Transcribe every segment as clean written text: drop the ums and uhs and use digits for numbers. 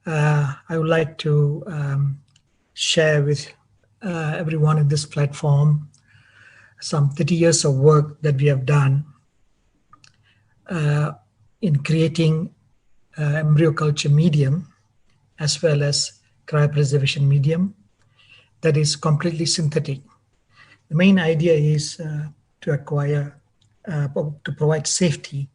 I would like to share with everyone in this platform some 30 years of work that we have done in creating embryo culture medium as well as cryopreservation medium that is completely synthetic. The main idea is to provide safety.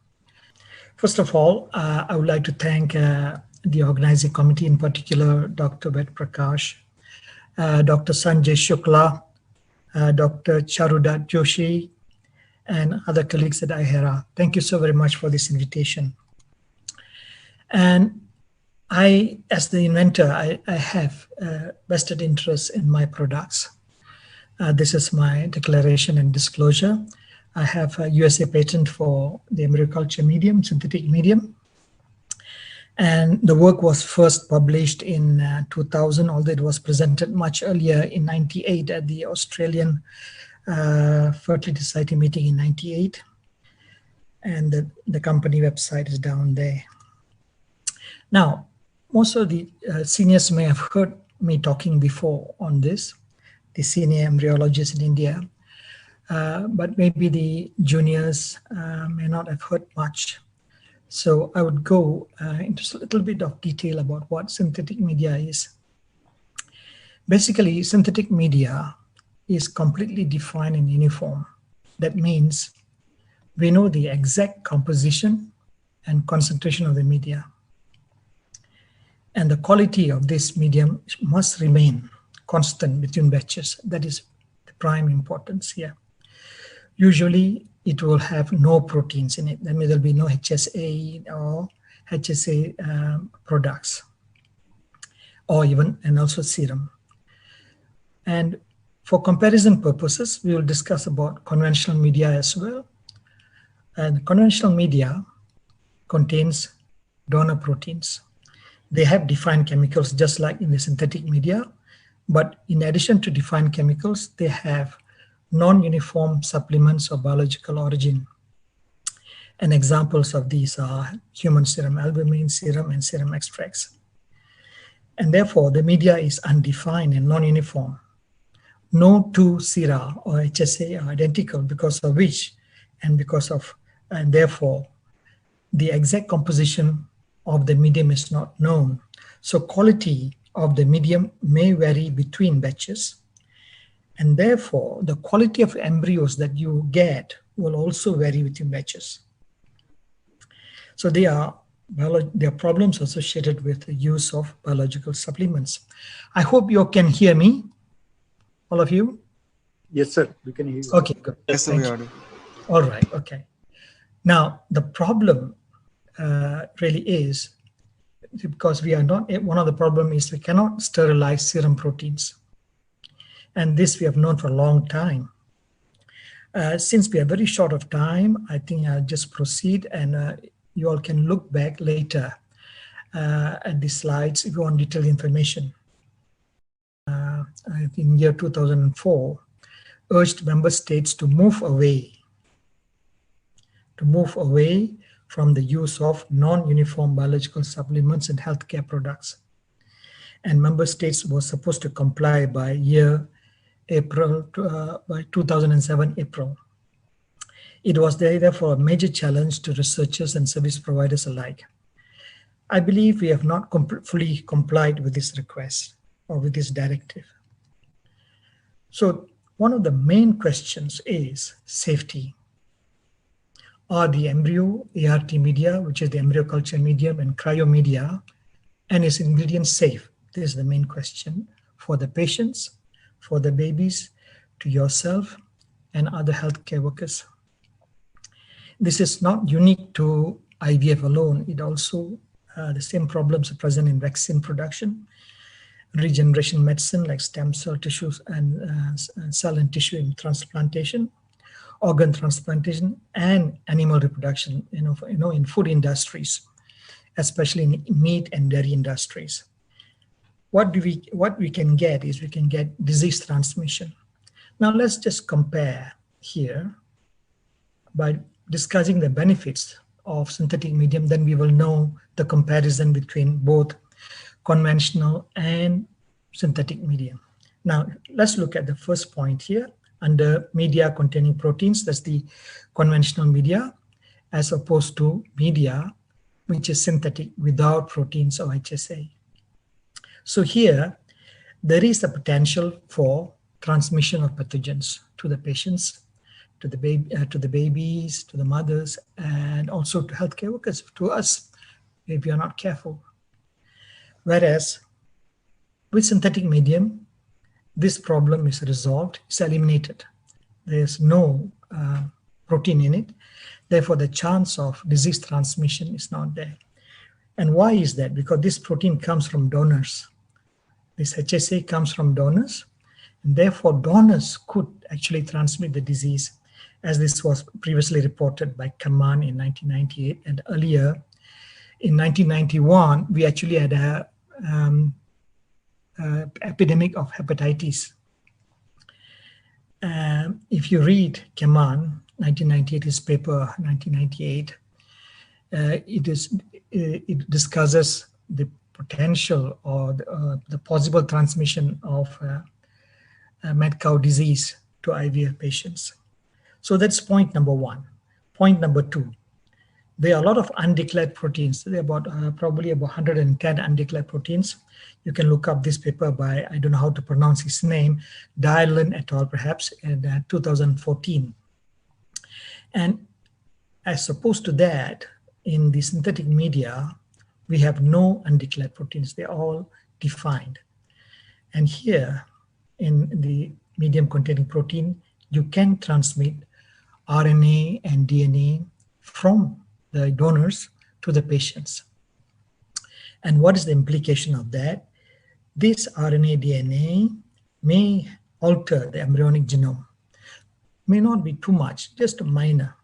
First of all, I would like to thank the organizing committee, in particular, Dr. Ved Prakash, Dr. Sanjay Shukla, Dr. Charudat Joshi, and other colleagues at IHERA. Thank you so very much for this invitation. And I, as the inventor, I have vested interest in my products. This is my declaration and disclosure. I have a USA patent for the embryo culture medium, synthetic medium. And the work was first published in 2000, although it was presented much earlier in 98 at the Australian Fertility Society meeting in 98. And the company website is down there. Now, most of the seniors may have heard me talking before on this, the senior embryologists in India, but maybe the juniors may not have heard much. So I would go into a little bit of detail about what synthetic media is. Basically, synthetic media is completely defined and uniform. That means we know the exact composition and concentration of the media. And the quality of this medium must remain constant between batches. That is the prime importance here. Usually, it will have no proteins in it. That means there will be no HSA or HSA products, or even, and also serum. And for comparison purposes, we will discuss about conventional media as well. And conventional media contains donor proteins. They have defined chemicals just like in the synthetic media, but in addition to defined chemicals, they have non-uniform supplements of biological origin. And examples of these are human serum albumin, serum, and serum extracts. And therefore, the media is undefined and non-uniform. No two sera or HSA are identical, because of which, and therefore, the exact composition of the medium is not known. So quality of the medium may vary between batches, and therefore the quality of embryos that you get will also vary between batches. So there are problems associated with the use of biological supplements. I hope you can hear me, all of you? Yes, sir, we can hear you. Okay, good. Yes, sir, we are. All right, okay. Now, the problem really is, because we are not, one of the problems is we cannot sterilize serum proteins. And this we have known for a long time. Since we are very short of time, I think I'll just proceed, and you all can look back later at the slides if you want detailed information. In year 2004, urged member states to move away from the use of non-uniform biological supplements and healthcare products. And member states were supposed to comply by by 2007 April. It was therefore a major challenge to researchers and service providers alike. I believe we have not fully complied with this request or with this directive. So one of the main questions is safety. Are the embryo ART media, which is the embryo culture medium, and cryo media, and its ingredients safe? This is the main question for the patients, for the babies, to yourself, and other healthcare workers. This is not unique to IVF alone. It also, the same problems are present in vaccine production, regeneration medicine like stem cell tissues and cell and tissue in transplantation, organ transplantation, and animal reproduction, in food industries, especially in meat and dairy industries. What we can get is we can get disease transmission. Now let's just compare here by discussing the benefits of synthetic medium. Then we will know the comparison between both conventional and synthetic medium. Now, let's look at the first point here. Under media containing proteins, that's the conventional media, as opposed to media which is synthetic without proteins or HSA. So here, there is a potential for transmission of pathogens to the patients, to the babies, to the mothers, and also to healthcare workers, to us, if we are not careful. Whereas with synthetic medium, this problem is resolved, it's eliminated. There's no protein in it. Therefore, the chance of disease transmission is not there. And why is that? Because this protein comes from donors. This HSA comes from donors, and therefore donors could actually transmit the disease, as this was previously reported by Kaman in 1998, and earlier in 1991, we actually had a epidemic of hepatitis. If you read Kaman, 1998, his paper, 1998, it discusses the potential or the possible transmission of mad cow disease to IVF patients. So that's point number one. Point number two, there are a lot of undeclared proteins. There are about probably about 110 undeclared proteins. You can look up this paper by, I don't know how to pronounce his name, Dylan et al. Perhaps in 2014. And as opposed to that, in the synthetic media, we have no undeclared proteins. They're all defined. And here, in the medium containing protein, you can transmit RNA and DNA from the donors to the patients. And what is the implication of that? This RNA DNA may alter the embryonic genome. May not be too much, just a minor,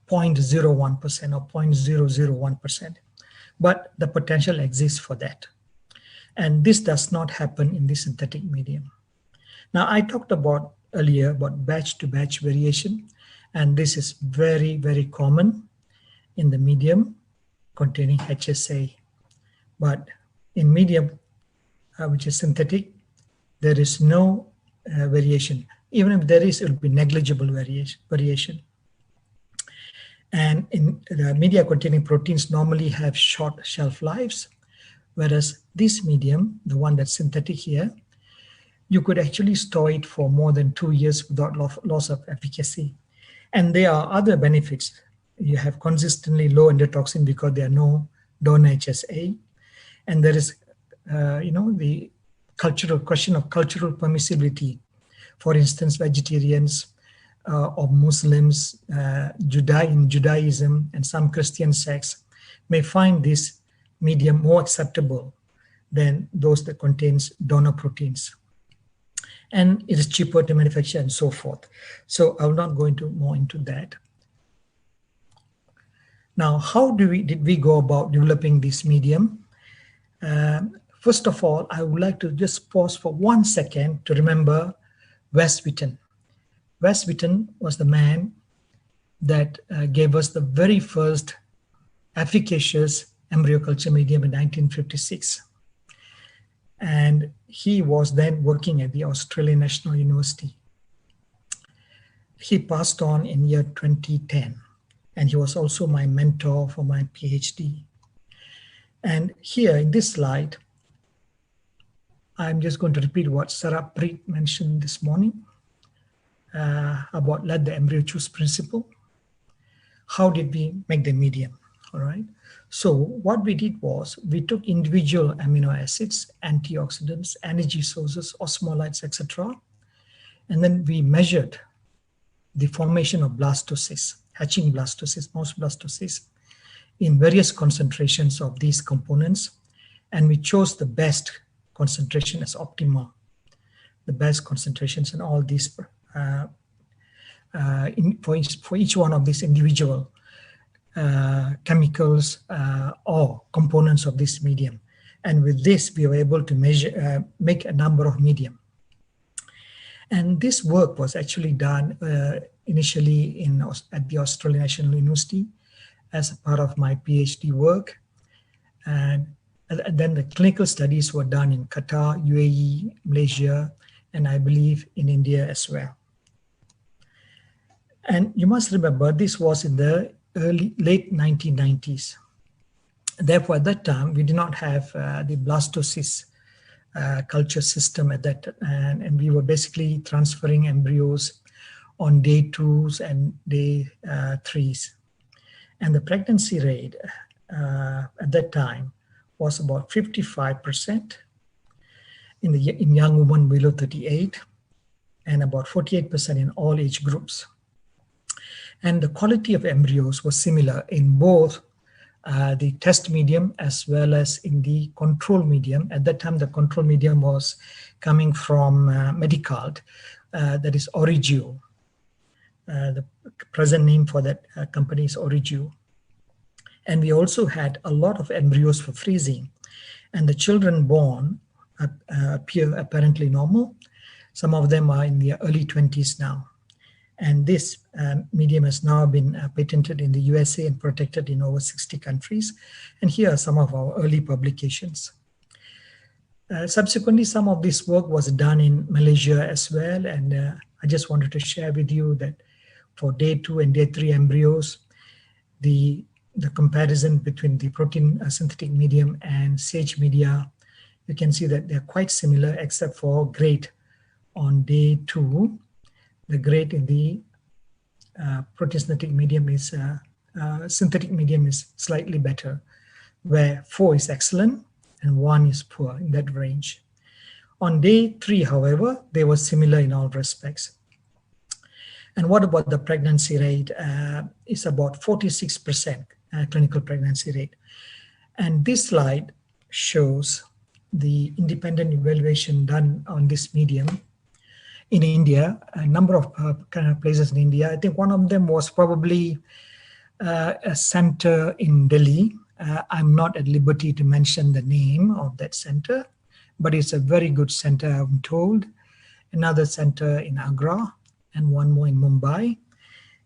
0.01% or 0.001%. But the potential exists for that. And this does not happen in the synthetic medium. Now, I talked about earlier about batch-to-batch variation, and this is very, very common in the medium containing HSA. But in medium, which is synthetic, there is no variation. Even if there is, it will be negligible variation. And in the media containing proteins normally have short shelf lives, whereas this medium, the one that's synthetic here, you could actually store it for more than 2 years without loss of efficacy. And there are other benefits. You have consistently low endotoxin because there are no donor HSA. And there is, the cultural question of cultural permissibility. For instance, vegetarians or Muslims, in Judaism, and some Christian sects may find this medium more acceptable than those that contains donor proteins. And it is cheaper to manufacture and so forth. So I will not go into more into that. Now, how did we go about developing this medium? First of all, I would like to just pause for 1 second to remember Wes Wheaton. Wes Wheaton was the man that gave us the very first efficacious embryo culture medium in 1956. And he was then working at the Australian National University. He passed on in year 2010, and he was also my mentor for my PhD. And here in this slide, I'm just going to repeat what Sarah Preet mentioned this morning about let the embryo choose principle. How did we make the medium? All right. So what we did was we took individual amino acids, antioxidants, energy sources, osmolytes, etc. And then we measured the formation of blastocysts, hatching blastocysts, mouse blastocysts, in various concentrations of these components. And we chose the best concentration as optimal, the best concentrations in all these for each one of these individual chemicals or components of this medium. And with this, we were able to measure, make a number of medium. And this work was actually done initially at the Australian National University as a part of my PhD work. And And then the clinical studies were done in Qatar, UAE, Malaysia, and I believe in India as well. And you must remember, this was in the late 1990s. Therefore, at that time, we did not have the blastocyst culture system at that, and we were basically transferring embryos on day 2s and day 3s. And the pregnancy rate at that time was about 55% in young women below 38, and about 48% in all age groups. And the quality of embryos was similar in both the test medium as well as in the control medium. At that time, the control medium was coming from Medicalt, that is Origio. The present name for that company is Origio. And we also had a lot of embryos for freezing. And the children born appear apparently normal. Some of them are in their early 20s now. And this medium has now been patented in the USA and protected in over 60 countries. And here are some of our early publications. Subsequently, some of this work was done in Malaysia as well. And I just wanted to share with you that for day 2 and day 3 embryos, the comparison between the protein synthetic medium and sage media, you can see that they're quite similar except for grade on day 2. The grade in the protein synthetic medium is synthetic medium is slightly better, where 4 is excellent and 1 is poor, in that range. On day 3, however, they were similar in all respects. And what about the pregnancy rate? It's about 46% clinical pregnancy rate. And this slide shows the independent evaluation done on this medium in India, a number of kind of places in India. I think one of them was probably a center in Delhi. I'm not at liberty to mention the name of that center, but it's a very good center, I'm told. Another center in Agra and one more in Mumbai.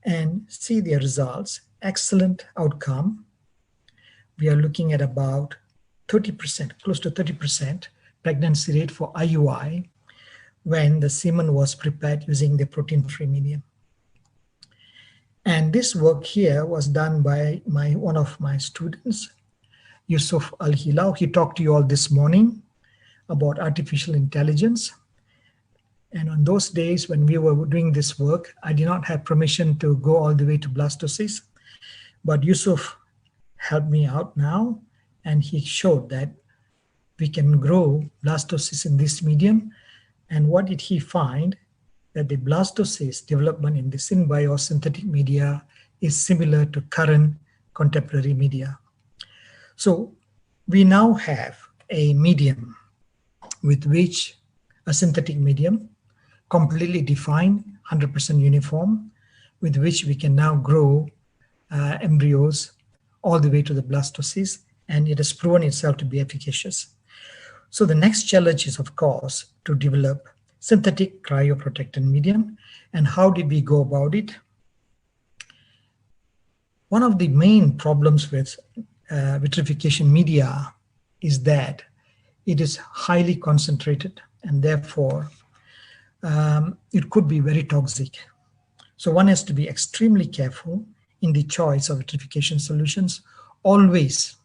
And see their results. Excellent outcome. We are looking at about 30%, close to 30% pregnancy rate for IUI when the semen was prepared using the protein-free medium. And this work here was done by one of my students, Yusuf Al-Hilaw. He talked to you all this morning about artificial intelligence. And on those days when we were doing this work, I did not have permission to go all the way to blastocyst. But Yusuf helped me out now, and he showed that we can grow blastocyst in this medium. And what did he find? That the blastocyst development in the Embryos synthetic media is similar to current contemporary media. So we now have a medium with which a synthetic medium, completely defined, 100% uniform, with which we can now grow embryos all the way to the blastocyst, and it has proven itself to be efficacious. So the next challenge is, of course, to develop synthetic cryoprotectant medium. And how did we go about it? One of the main problems with vitrification media is that it is highly concentrated, and therefore it could be very toxic. So one has to be extremely careful in the choice of vitrification solutions. Always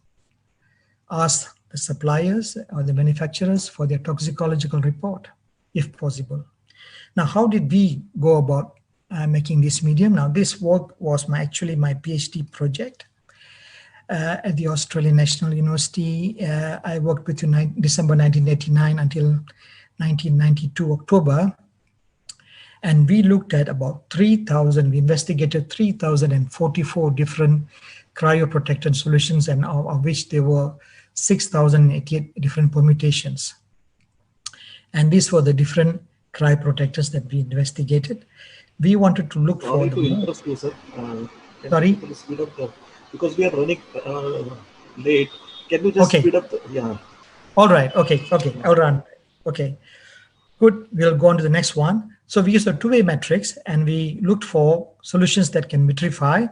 ask the suppliers or the manufacturers for their toxicological report, if possible. Now, how did we go about making this medium? Now, this work was actually my PhD project at the Australian National University. I worked between December 1989 until 1992 October. And we looked at about 3,000, we investigated 3,044 different cryoprotectant solutions, and of which there were 6,088 different permutations. And these were the different cryoprotectors that we investigated. We wanted to look for the... interrupt you, sir. Sorry? Speed up because we are running late. Can you just speed up? Yeah. All right. Okay. I'll run. Okay. Good. We'll go on to the next one. So we used a two-way matrix, and we looked for solutions that can vitrify,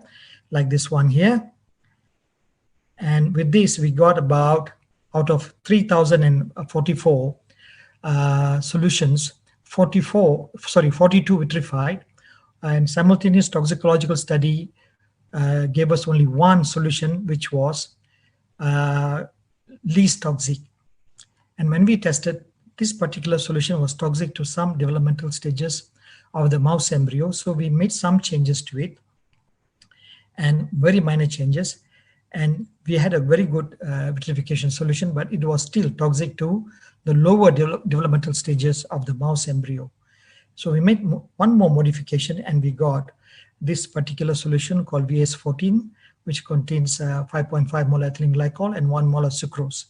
like this one here. And with this, we got about out of 3,044 solutions, 42 vitrified, and simultaneous toxicological study gave us only one solution, which was least toxic. And when we tested, this particular solution was toxic to some developmental stages of the mouse embryo. So we made some changes to it, and very minor changes. And we had a very good vitrification solution, but it was still toxic to the lower developmental stages of the mouse embryo. So we made one more modification, and we got this particular solution called VS14, which contains 5.5 molar ethylene glycol and 1 molar sucrose.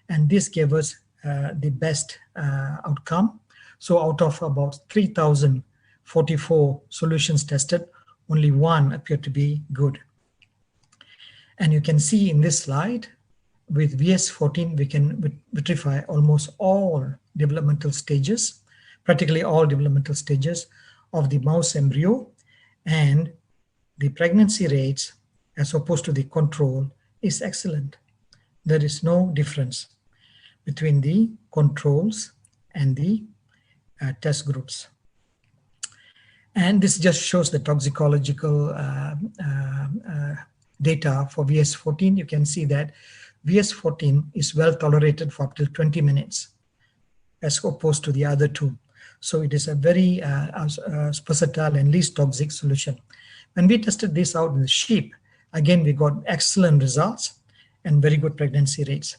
And this gave us the best outcome. So out of about 3,044 solutions tested, only one appeared to be good. And you can see in this slide, with VS14, we can vitrify almost all developmental stages, practically all developmental stages of the mouse embryo, and the pregnancy rates, as opposed to the control, is excellent. There is no difference between the controls and the test groups. And this just shows the toxicological data for VS14. You can see that VS14 is well tolerated for up to 20 minutes as opposed to the other two. So it is a very versatile and least toxic solution. When we tested this out in the sheep, again, we got excellent results and very good pregnancy rates.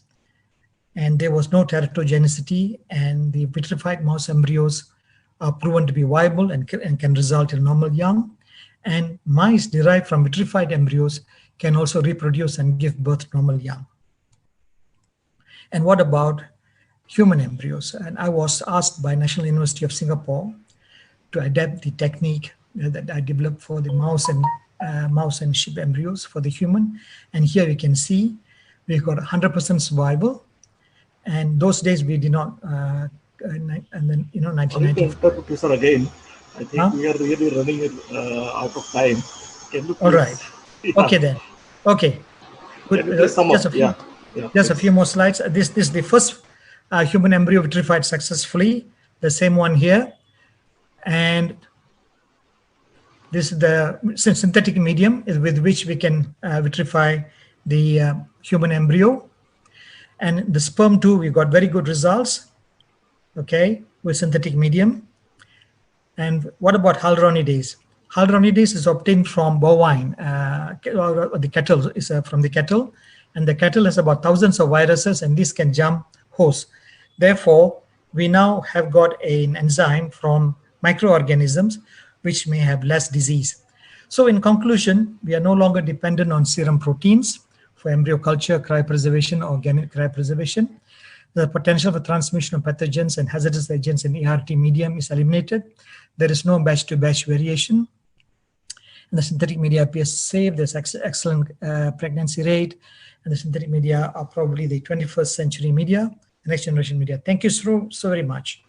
And there was no teratogenicity, and the vitrified mouse embryos are proven to be viable and can result in normal young. And mice derived from vitrified embryos can also reproduce and give birth to normal young. And what about human embryos? And I was asked by National University of Singapore to adapt the technique that I developed for the mouse and sheep embryos for the human. And here you can see we've got 100% survival. And those days we did not, and then, 1990. Sir, again, I think we are really running out of time. Can you please? All right. Yeah. Okay then. Okay. Good. Just a few more slides. This is the first human embryo vitrified successfully. The same one here. And this is the synthetic medium with which we can vitrify the human embryo. And the sperm too, we got very good results, okay, with synthetic medium. And what about hyaluronidase? Hyaluronidase is obtained from bovine, the cattle is from the cattle, and the cattle has about thousands of viruses, and this can jump hosts. Therefore, we now have got an enzyme from microorganisms which may have less disease. So in conclusion, we are no longer dependent on serum proteins for embryo culture, cryopreservation, or gamete cryopreservation. The potential for transmission of pathogens and hazardous agents in ERT medium is eliminated. There is no batch-to-batch variation. And the synthetic media appears safe. There's excellent pregnancy rate. And the synthetic media are probably the 21st century media, the next generation media. Thank you so very much.